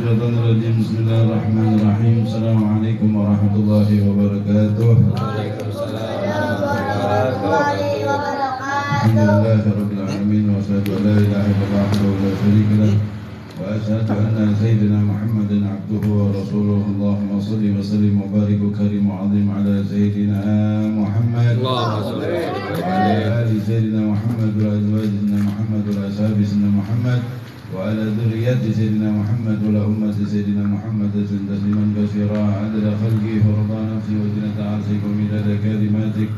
Minasyaitonirrajim. Bismillahirrahmanirrahim. Assalamualaikum warahmatullahi wabarakatuh. Waalaikumsalam warahmatullahi wabarakatuh. Alhamdulillahirabbil alamin wa asyhadu an la ilaha illallah wahdahu la syarika lah wa asyhadu anna sayyidina Muhammadan abduhu wa rasuluhu. Allahumma shalli wa sallim wa barik wa karim wa 'azim ala sayyidina Muhammad Allahumma shalli wa ala ali sayyidina Muhammad wa azwajina Muhammad wa ashabi sayyidina Muhammad wa ala dzurriyyati sayyidina Muhammad wa ala ummati sayyidina Muhammad tasliman katsira adada khalqi wa nafsi wa zinata 'arshika wa midada kalimatik.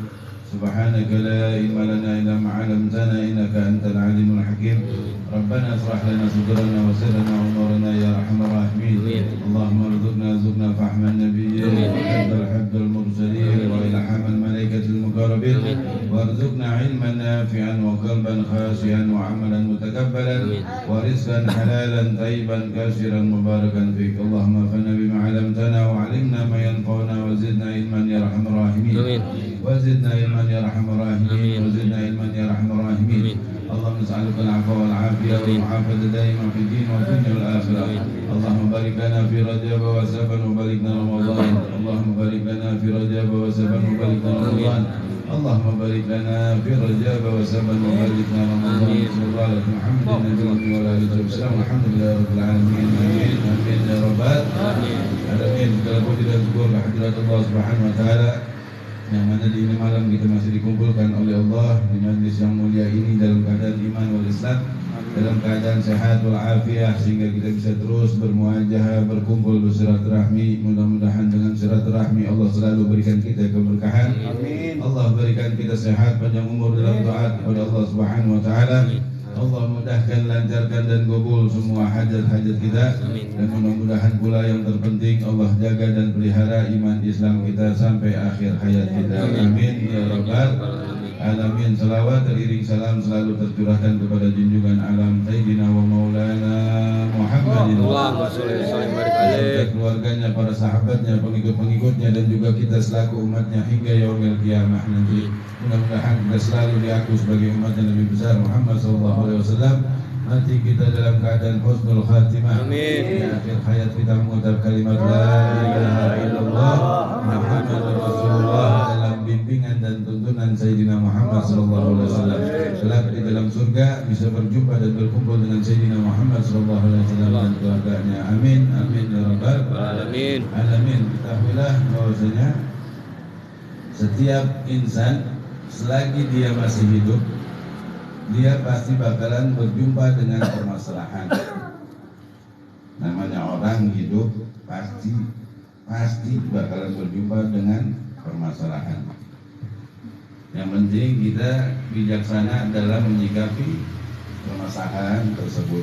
Subhanaka la ilma lana illa ma 'allamtana innaka antal alimul hakim. Rabbana ishrah lana sadrana wa yassir lana umurana ya arhamar rahimin. Allahumma arzuqna fahman nabiyyin wa habbal mursalin wa ilhamal malaikatil muqarrabin warzuqna ilman nafi'an wa qalban khashi'an wa 'amalan mutakabbalan wa rizqan halalan tayyiban katsiran mubarakan fik. Allahumma fanna bima 'allamtana wa 'allimna ma yanfa'una wa zidna ilman ya arhamar rahimin. وزدنا علما يا ارحم الراحمين وزدنا علما يا ارحم الراحمين. اللهم نسألك العفو والعافية والمعافاة دائما في الدين والدنيا والآخرة. اللهم بارك لنا في رجب وشعبان وباركنا رمضان. اللهم بارك لنا في رجب وشعبان وباركنا رمضان. اللهم بارك لنا في رجب وشعبان وباركنا رمضان. صلى الله على محمد النبي وعلى آله وسلم. الحمد لله رب العالمين. آمين آمين يا رب العالمين. Segala puji dan syukur kehadirat Allah Subhanahu wa taala yang mana di ini malam kita masih dikumpulkan oleh Allah di majlis yang mulia ini dalam keadaan iman wal Islam, dalam keadaan sehat wal afiah, sehingga kita bisa terus bermuajahah, berkumpul bersilaturahmi. Mudah-mudahan dengan silaturahmi Allah selalu berikan kita keberkahan. Amin. Allah berikan kita sehat, panjang umur dalam taat kepada Allah Subhanahu wa taala. Allah mudahkan, lancarkan dan kabul semua hajat-hajat kita. Dan mudah-mudahan pula yang terpenting Allah jaga dan pelihara iman Islam kita sampai akhir hayat kita. Amin ya rabbal alamin. Salawat teriring salam selalu tercurahkan kepada junjungan alam Sayyidina wa Maulana Muhammadin. Allahumma sholli wa sallim barik alaihi. Keluarganya, para sahabatnya, pengikut-pengikutnya dan juga kita selaku umatnya hingga yaumil qiyamah nanti. Mudah-mudahan kita selalu diaku sebagai umatnya Nabi besar Muhammad SAW. Nanti kita dalam keadaan husnul khatimah. Amin. Di akhir hayat kita mengucap kalimat la ilaha illallah Muhammadur Rasulullah dalam bimbingan dan tuntunan Sayyidina Muhammad SAW. Kelak di dalam surga bisa berjumpa dan berkumpul dengan Sayyidina Muhammad SAW dan keluarganya. Amin amin ya rabbal Alamin. alamin. Ketahuilah bahwasanya setiap insan selagi dia masih hidup, dia pasti bakalan berjumpa dengan permasalahan. Namanya orang hidup pasti bakalan berjumpa dengan permasalahan. Yang penting kita bijaksana dalam menyikapi permasalahan tersebut.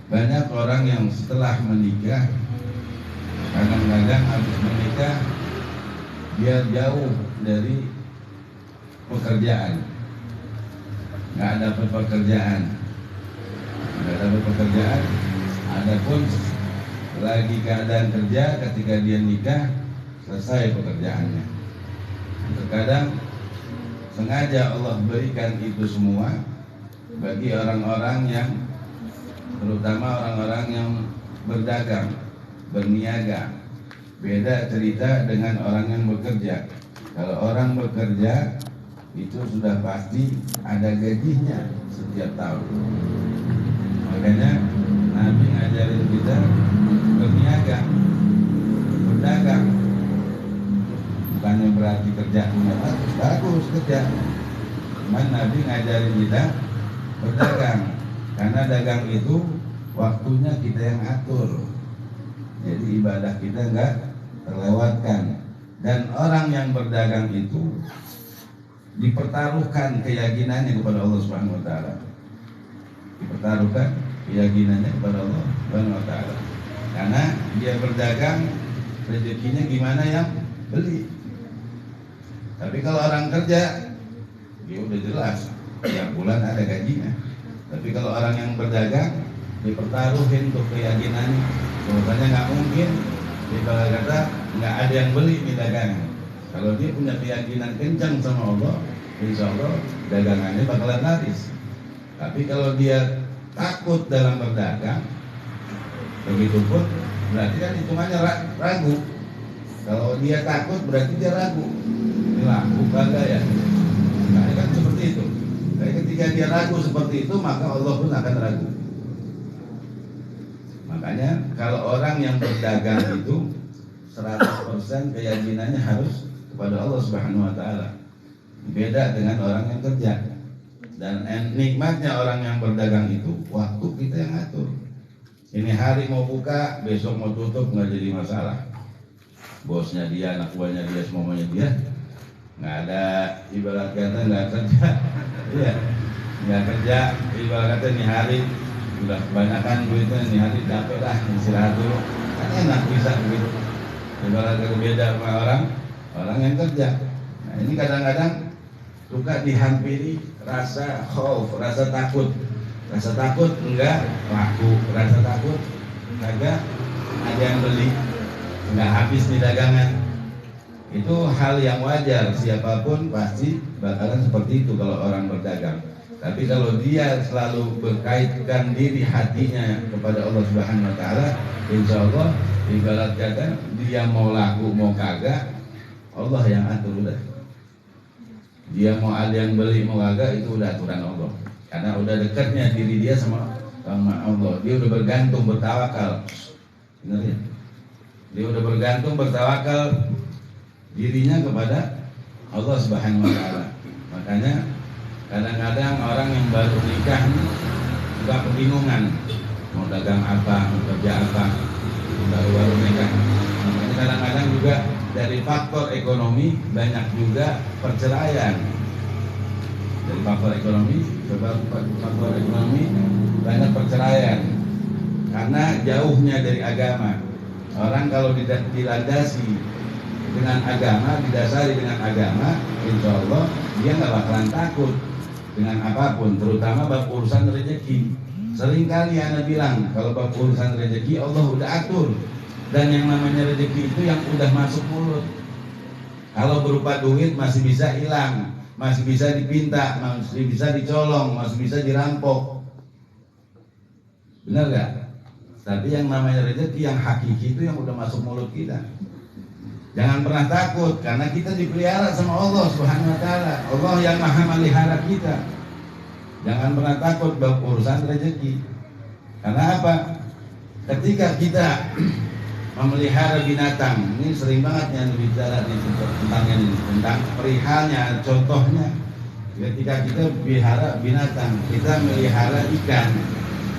Banyak orang yang setelah menikah, kadang-kadang habis menikah dia jauh dari pekerjaan, nggak dapat pekerjaan. Adapun lagi keadaan kerja, ketika dia nikah selesai pekerjaannya. Terkadang sengaja Allah berikan itu semua bagi orang-orang yang, terutama orang-orang yang berdagang, berniaga. Beda cerita dengan orang yang bekerja. Kalau orang bekerja itu sudah pasti ada gajinya setiap tahun. Makanya Nabi ngajarin kita berniaga, berdagang. Bukannya berarti kerjanya bagus kerja. Cuman Nabi ngajarin kita berdagang. Karena dagang itu waktunya kita yang atur. Jadi ibadah kita enggak terlewatkan. Dan orang yang berdagang itu dipertaruhkan keyakinannya kepada Allah Subhanahu wa taala. Dipertaruhkan keyakinannya kepada Allah Subhanahu wa taala. Karena dia berdagang, rezekinya gimana yang beli. Tapi kalau orang kerja, dia udah jelas tiap bulan ada gajinya. Tapi kalau orang yang berdagang, dipertaruhin untuk keyakinannya. Bahwasanya nggak mungkin dia kata nggak ada yang beli di dagangan. Kalau dia punya keyakinan kencang sama Allah, insya Allah dagangannya bakalan laris. Tapi kalau dia takut dalam berdagang, begitupun berarti kan hitungannya ragu. Kalau dia takut berarti dia ragu. Ini laku kagak ya? Nah, kan seperti itu. Tapi ketika dia ragu seperti itu, maka Allah pun akan ragu. Makanya kalau orang yang berdagang itu 100% keyakinannya harus kepada Allah Subhanahu wa taala. Beda dengan orang yang kerja. Dan nikmatnya orang yang berdagang itu waktu kita yang ngatur. Ini hari mau buka, besok mau tutup nggak jadi masalah. Bosnya dia, anak buahnya dia, semuanya dia, nggak ada ibarat kata nggak kerja, iya, nggak kerja. Ibarat kata nih hari udah kebanyakan duitnya, nih hari capek lah, istirahat dulu, kan enak bisa begitu. Ibarat kata beda sama orang yang kerja. Nah ini kadang-kadang suka dihampiri rasa khauf, rasa takut. Rasa takut enggak laku, rasa takut kagak ada yang beli, enggak habis di dagangan. Itu hal yang wajar, siapapun pasti bakalan seperti itu kalau orang berdagang. Tapi kalau dia selalu berkaitkan diri hatinya kepada Allah Subhanahu wa taala, insyaallah ibarat kata dia mau laku mau kagak, Allah yang atur udah. Dia mau ada yang beli mau kagak itu udah aturan Allah. Karena udah dekatnya diri dia sama Allah. Dia udah bergantung, bertawakal. Benar ya? Dia udah bergantung, bertawakal dirinya kepada Allah Subhanahu wa taala. Makanya kadang-kadang orang yang baru nikah juga kebingungan mau dagang apa, mau kerja apa, baru nikah. Makanya kadang-kadang juga dari faktor ekonomi banyak juga perceraian. Dari faktor ekonomi banyak perceraian karena jauhnya dari agama. Orang kalau dilandasi dengan agama, didasari dengan agama, insya Allah dia nggak bakalan takut dengan apapun, terutama bab urusan rezeki. Seringkali Anda bilang kalau bab urusan rezeki Allah udah atur, dan yang namanya rezeki itu yang udah masuk mulut. Kalau berupa duit masih bisa hilang, masih bisa dipinta, masih bisa dicolong, masih bisa dirampok. Benar gak? Tapi yang namanya rezeki yang hakiki itu yang udah masuk mulut kita. Jangan pernah takut karena kita dipelihara sama Allah Subhanahu wa taala. Allah yang Maha melihara kita. Jangan pernah takut bab urusan rezeki. Karena apa? Ketika kita memelihara binatang, ini sering banget yang bicara tentang perihalnya. Contohnya, ketika kita melihara binatang, kita melihara ikan,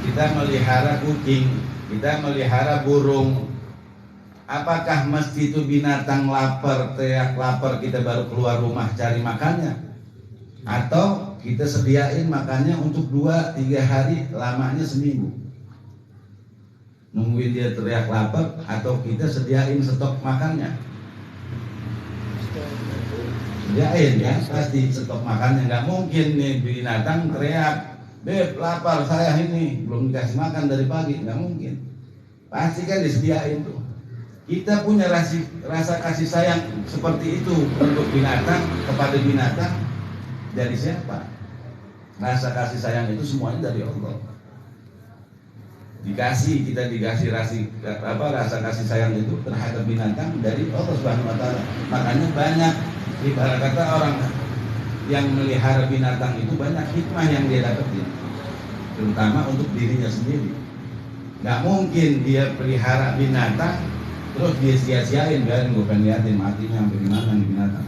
kita melihara kucing, kita melihara burung. Apakah mesti itu binatang lapar, teriak lapar kita baru keluar rumah cari makannya? Atau kita sediain makannya untuk 2-3 hari, lamanya seminggu? Nungguin dia teriak lapar atau kita sediain stok makannya? Sediain ya, pasti stok makannya. Nggak mungkin nih binatang teriak, "Beb, lapar saya ini, belum dikasih makan dari pagi." Nggak mungkin. Pasti kan disediain tuh. Kita punya rasa kasih sayang seperti itu untuk binatang, kepada binatang. Dari siapa? Rasa kasih sayang itu semuanya dari Allah. Kita dikasih rasa kasih sayang itu terhadap binatang dari Allah Subhanahu wa taala. Makanya banyak ibarat kata orang yang melihara binatang itu banyak hikmah yang dia dapetin, terutama untuk dirinya sendiri. Nggak mungkin dia pelihara binatang terus dia sia-siain, biarin gue pengen liatin matinya sampai gimana nih binatang.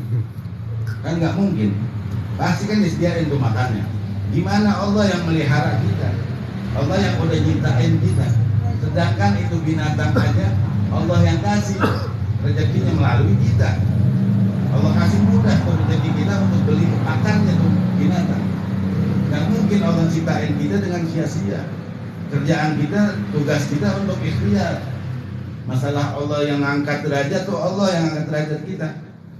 Kan nggak mungkin. Pasti kan disediain tuh makannya. Gimana Allah yang melihara kita? Allah yang udah nyiptain kita. Sedangkan itu binatang aja Allah yang kasih rezekinya melalui kita. Allah kasih mudah tuh rezeki kita untuk beli makannya tuh binatang. Gak mungkin Allah ciptain kita dengan sia-sia. Kerjaan kita, tugas kita untuk ikhtiar. Masalah Allah yang angkat derajat tuh Allah yang angkat derajat kita.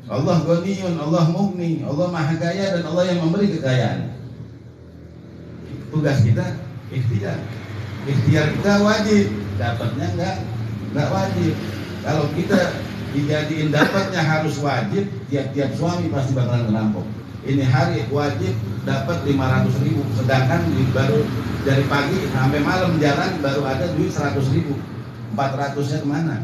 Allah Ghaniyun, Allah Mughni, Allah Maha Kaya, dan Allah yang memberi kekayaan. Tugas kita ikhtiar. Ikhtiar kita wajib, dapatnya enggak wajib. Kalau kita dijadiin dapatnya harus wajib, tiap-tiap suami pasti bakalan ngerampok. ini hari wajib dapat 500.000, sedangkan baru dari pagi sampai malam jalan baru ada duit 100.000, 400-nya kemana?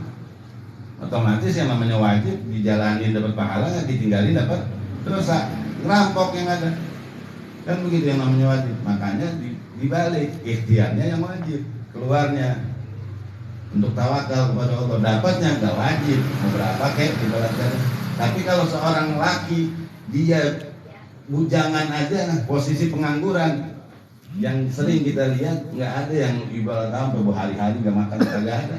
Otomatis yang namanya wajib dijalanin dapat pahala, ditinggalin dapat dosa, ngerampok yang ada. Kan begitu yang namanya wajib. Makanya dibalik, ikhtiarnya yang wajib, keluarnya untuk tawakal kepada Allah, dapatnya nggak wajib, mau berapa kek dibalaskan. Tapi kalau seorang laki dia bujangan aja, posisi pengangguran, yang sering kita lihat nggak ada yang ibarat sampai berhari-hari nggak makan, nggak ada.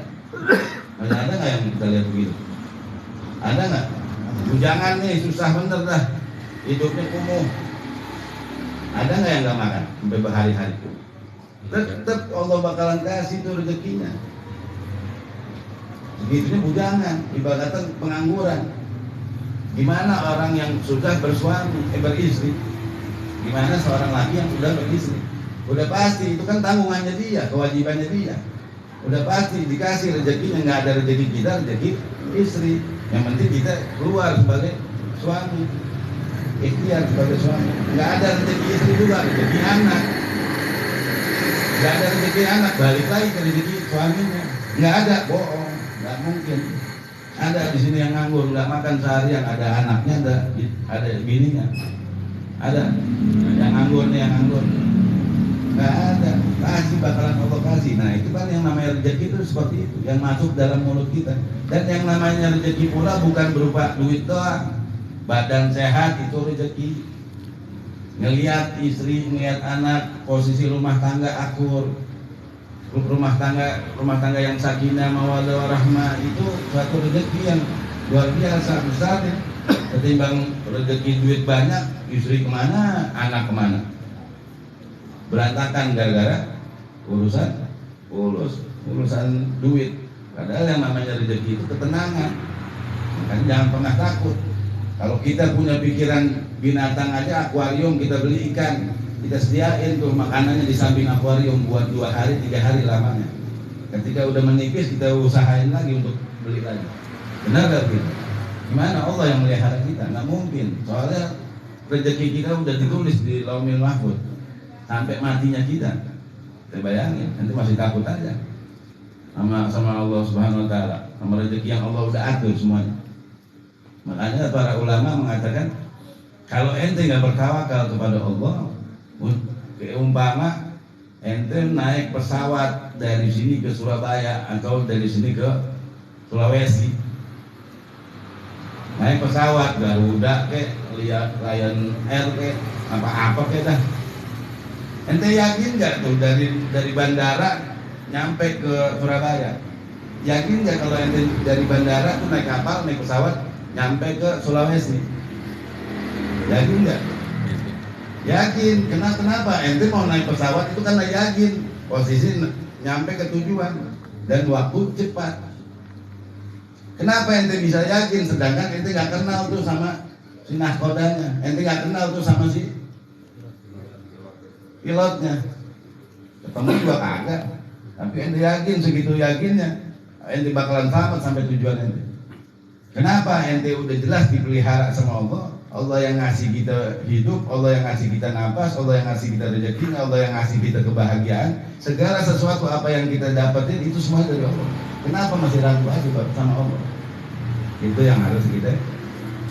Masih ada nggak yang kita lihat begitu? Ada nggak? Bujangan nih susah bener dah, hidupnya kumuh. Ada nggak yang nggak makan sampai berhari-hari? Tetap Allah bakalan kasih itu rezekinya. Begitunya bujangan, ibaratkan pengangguran. Gimana orang yang sudah beristri? Gimana seorang laki yang sudah beristri? Udah pasti itu kan tanggungannya dia, kewajibannya dia. Udah pasti dikasih rezekinya, nggak ada rezeki kita, rezeki istri. Yang penting kita keluar sebagai suami, ikhtiar sebagai suami. Nggak ada rezeki istri juga, rezeki anak. Nggak ada rezeki anak, balik lagi ke rezeki suaminya. Nggak ada, bohong, nggak mungkin. Ada di sini yang nganggur, nggak makan seharian, ada anaknya, ada bininya, ada yang nganggur nih, yang nganggur. Nggak ada, pasti bakalan Allah kasih. Nah itu kan yang namanya rezeki itu seperti itu, yang masuk dalam mulut kita. Dan yang namanya rezeki pula bukan berupa duit doang, badan sehat itu rezeki. Ngelihat istri, ngelihat anak, posisi rumah tangga akur, rumah tangga yang sakinah, mawaddah warahmah, itu suatu rezeki yang luar biasa besarnya. Ketimbang rezeki duit banyak, istri kemana, anak kemana, berantakan gara-gara urusan duit. Padahal yang namanya rezeki itu ketenangan. Makanya jangan pernah takut. Kalau kita punya pikiran binatang aja, akuarium kita beli ikan, kita sediain tuh makanannya di samping akuarium buat 2 hari 3 hari lamanya. Ketika udah menipis kita usahain lagi untuk beli lagi. Benar gak gitu? Gimana Allah yang melihara kita? Nggak mungkin. Soalnya rezeki kita udah ditulis di Lauhul Mahfuz sampai matinya kita. Saya bayangin, nanti masih takut aja sama Allah Subhanahu Wa Taala, sama rezeki yang Allah udah atur semuanya. Makanya para ulama mengatakan kalau ente nggak bertawakal kepada Allah, umpama ente naik pesawat dari sini ke Surabaya atau dari sini ke Sulawesi, naik pesawat Garuda ke Lion Air ke apa ke dah, ente yakin nggak tuh dari bandara nyampe ke Surabaya? Yakin nggak kalau ente dari bandara tuh naik kapal, naik pesawat nyampe ke Sulawesi? Yakin nggak? Yakin. Kenapa? Ente mau naik pesawat itu karena yakin posisi nyampe ke tujuan dan waktu cepat. Kenapa ente bisa yakin sedangkan ente nggak kenal tuh sama si nahkodanya, ente nggak kenal tuh sama si pilotnya, ketemu juga kagak, tapi ente yakin segitu yakinnya ente bakalan selamat sampai tujuan ente. Kenapa? Ente udah jelas dipelihara sama Allah. Allah yang ngasih kita hidup, Allah yang ngasih kita nafas, Allah yang ngasih kita rezeki, Allah yang ngasih kita kebahagiaan. Segala sesuatu apa yang kita dapetin itu semua dari Allah. Kenapa masih ragu aja sama Allah? Itu yang harus kita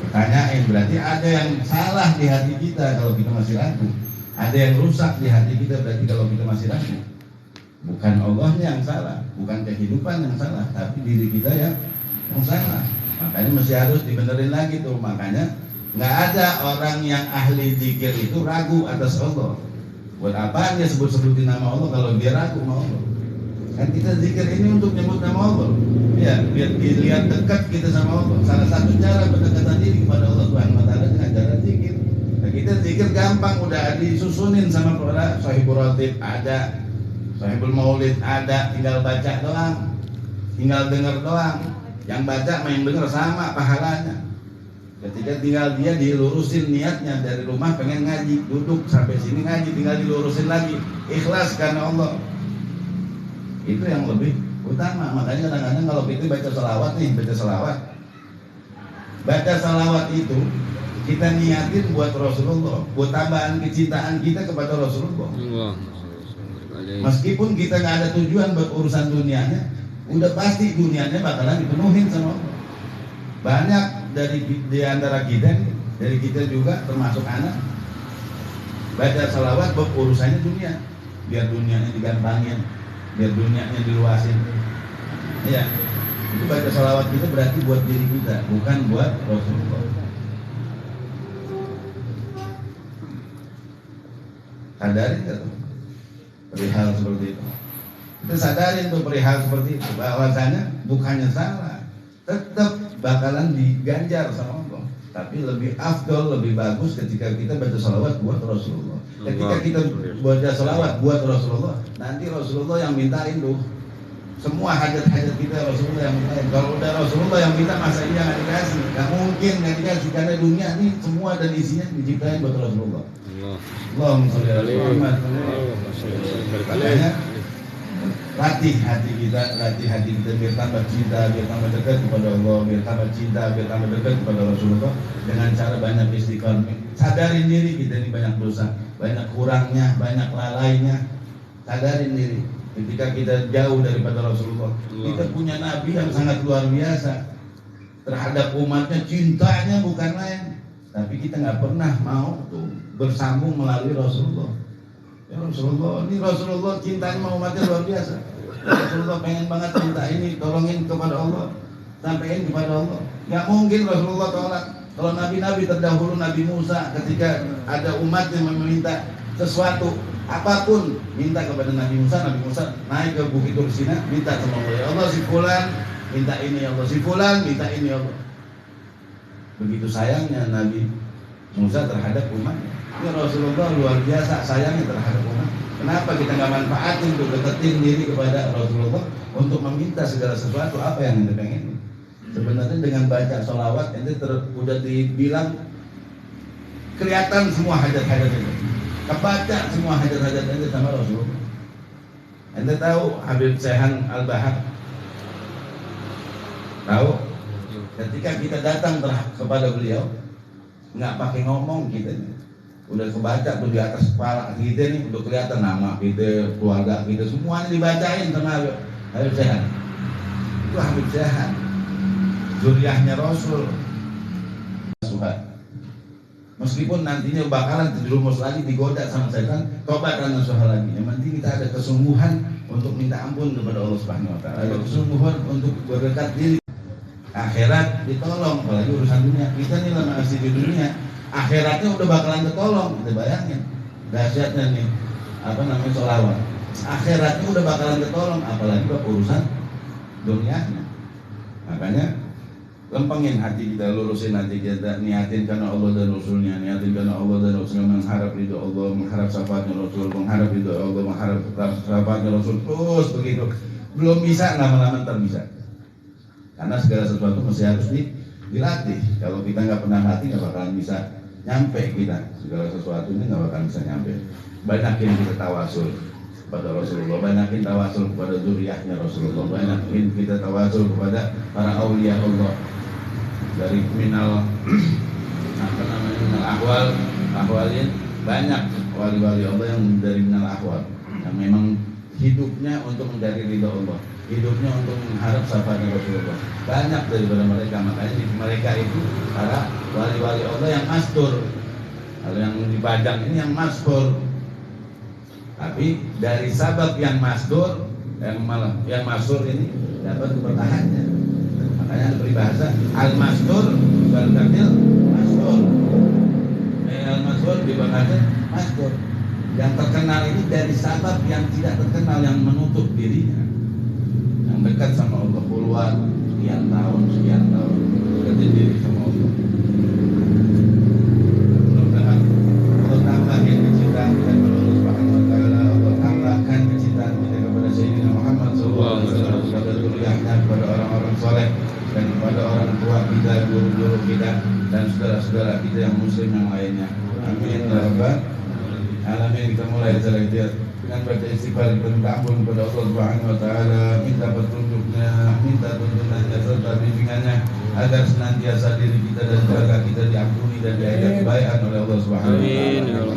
pertanyain. Berarti ada yang salah di hati kita kalau kita masih ragu. Ada yang rusak di hati kita berarti kalau kita masih ragu. Bukan Allahnya yang salah, bukan kehidupan yang salah, tapi diri kita yang salah. Makanya masih harus dibenerin lagi tuh. Makanya nggak ada orang yang ahli zikir itu ragu atas Allah. Buat apa dia sebut-sebutin nama Allah kalau dia ragu sama Allah? Kan kita zikir ini untuk nyebut nama Allah, ya biar dilihat dekat kita sama Allah. Salah satu cara berdekatan diri kepada Allah Subhanahu Wa Taala dengan cara zikir. Nah, kita zikir gampang, udah disusunin sama para sahibul ratib ada, sahibul maulid ada, tinggal baca doang, tinggal dengar doang. Yang baca sama yang dengar sama pahalanya. Ketika tinggal dia dilurusin niatnya dari rumah pengen ngaji, duduk sampai sini ngaji, tinggal dilurusin lagi, ikhlas karena Allah. Itu yang lebih utama. Makanya kadang-kadang kalau kita baca selawat nih, baca selawat itu kita niatin buat Rasulullah, buat tambahan kecintaan kita kepada Rasulullah. Meskipun kita nggak ada tujuan buat urusan dunianya, udah pasti dunianya bakalan dipenuhin sama Allah. Banyak di antara kita, dari kita juga termasuk anak, baca salawat buat urusannya dunia, biar dunianya digampangin, biar dunianya diluasin. Ya, itu baca salawat kita berarti buat diri kita, bukan buat Rasulullah. Sadarin gak tuh perihal seperti itu? Kita sadarin tuh perihal seperti itu, bahwasanya bukannya salah, tetap bakalan diganjar sama Allah. Tapi lebih afdol, lebih bagus ketika kita baca salawat buat Rasulullah. Ketika kita baca salawat buat Rasulullah, nanti Rasulullah yang mintain tuh. Semua hajat-hajat kita Rasulullah yang mintain. Kalau udah Rasulullah yang minta, masa iya nggak dikasih? Nggak mungkin nggak dikasih, karena dunia ini semua dan isinya diciptain buat Rasulullah. Allahumma sholli ala Muhammad. Makanya latih hati kita biar tambah cinta, biar tambah dekat kepada Allah, biar tambah cinta, biar tambah dekat kepada Rasulullah dengan cara banyak istiqomah. Sadarin diri kita ini banyak dosa, banyak kurangnya, banyak lalainya. Sadarin diri. Ketika kita jauh daripada Rasulullah, kita punya Nabi yang sangat luar biasa terhadap umatnya, cintanya bukan lain. Tapi kita nggak pernah mau tuh bersambung melalui Rasulullah. Ya Rasulullah, ini Rasulullah cintanya sama umatnya luar biasa. Rasulullah pengen banget minta ini, tolongin kepada Allah, sampaikan kepada Allah. Nggak mungkin Rasulullah tolak. Kalau nabi-nabi terdahulu, Nabi Musa ketika ada umat yang meminta sesuatu apapun, minta kepada Nabi Musa naik ke Bukit Tursina, minta sama Allah, ya Allah si fulan minta ini, ya Allah si fulan minta ini, ya Allah. Begitu sayangnya Nabi Musa terhadap umatnya. Ya Rasulullah luar biasa sayangnya terhadap umat. Kenapa kita nggak manfaatin untuk deketin diri kepada Rasulullah untuk meminta segala sesuatu apa yang kita pengen? Sebenarnya dengan baca sholawat ini udah dibilang kelihatan semua hajat-hajat itu. Kebaca semua hajat-hajat itu sama Rasulullah. Anda tahu Habib Sehan Al-Bahar? Tahu? Ketika kita datang kepada beliau, nggak pakai ngomong kita nih. Udah kebaca tuh di atas kepala kita nih, udah kelihatan nama kita, keluarga kita, semuanya dibacain sama Habib Sehan. Itu Habib Sehan, zuriyahnya Rasul. Meskipun nantinya bakalan terjerumus lagi, digoda sama setan, tobat dan nasuha lagi. Yang penting kita ada kesungguhan untuk minta ampun kepada Allah Subhanahu wa taala. Ada kesungguhan untuk berdekat diri. Akhirat ditolong, apalagi urusan dunia. Kita nih lama masih di dunia, akhiratnya udah bakalan ketolong. Kita bayangin dahsyatnya nih, apa namanya, sholawat. Akhiratnya udah bakalan ketolong, apalagi urusan dunianya. Makanya lempengin hati kita, lurusin hati kita, niatin karena Allah dan Rasulnya, niatin karena Allah dan Rasulnya, mengharap ridho Allah, mengharap syafaatnya Rasul, mengharap ridho Allah, mengharap syafaatnya Rasul, terus begitu. Belum bisa, lama-lama ntar bisa. Karena segala sesuatu mesti harus dilatih. Kalau kita nggak pernah latih, nggak bakalan bisa nyampe kita. Segala sesuatu ini nggak bakalan bisa nyampe. Banyakin kita tawasul kepada Rasulullah, banyakin tawasul kepada zuriyahnya Rasulullah, banyakin kita tawasul kepada para aulia Allah. Dari minal apa namanya, minal ahwalin, banyak wali-wali Allah yang dari minal ahwal, yang memang hidupnya untuk mencari ridha Allah, hidupnya untuk mengharap syafaatnya Rasulullah. Banyak daripada mereka. Makanya mereka itu para wali-wali Allah yang mastur. Kalau yang dipajang ini yang mastur. Tapi dari sabab yang mastur, yang mastur ini dapat bertahannya. Makanya ada peribahasa al-mastur wal-kamil mastur. Al-mastur dibahasa mastur. Yang terkenal ini dari sabab yang tidak terkenal, yang menutup dirinya, yang dekat sama Allah puluhan sekian tahun deketin diri sama Allah. Mudah-mudahan Allah tambahkan kecintaan kita kepada Allah Subhanahu wa taala, Allah tambahkan kecintaan kita kepada Sayyidina Muhammad sallallahu alaihi wasallam, kepada zuriyahnya, kepada orang-orang soleh, dan kepada orang tua kita, guru-guru kita, dan saudara-saudara kita yang muslim yang lainnya. Amin ya rabbal alamin. Kita mulai acara kita. dengan baca istighfar kita minta ampun kepada Allah Subhanahu wa taala, minta petunjuknya, minta tuntunannya serta bimbingannya agar senantiasa diri kita dan keluarga kita diampuni dan diajak kebaikan oleh Allah Subhanahu wa taala.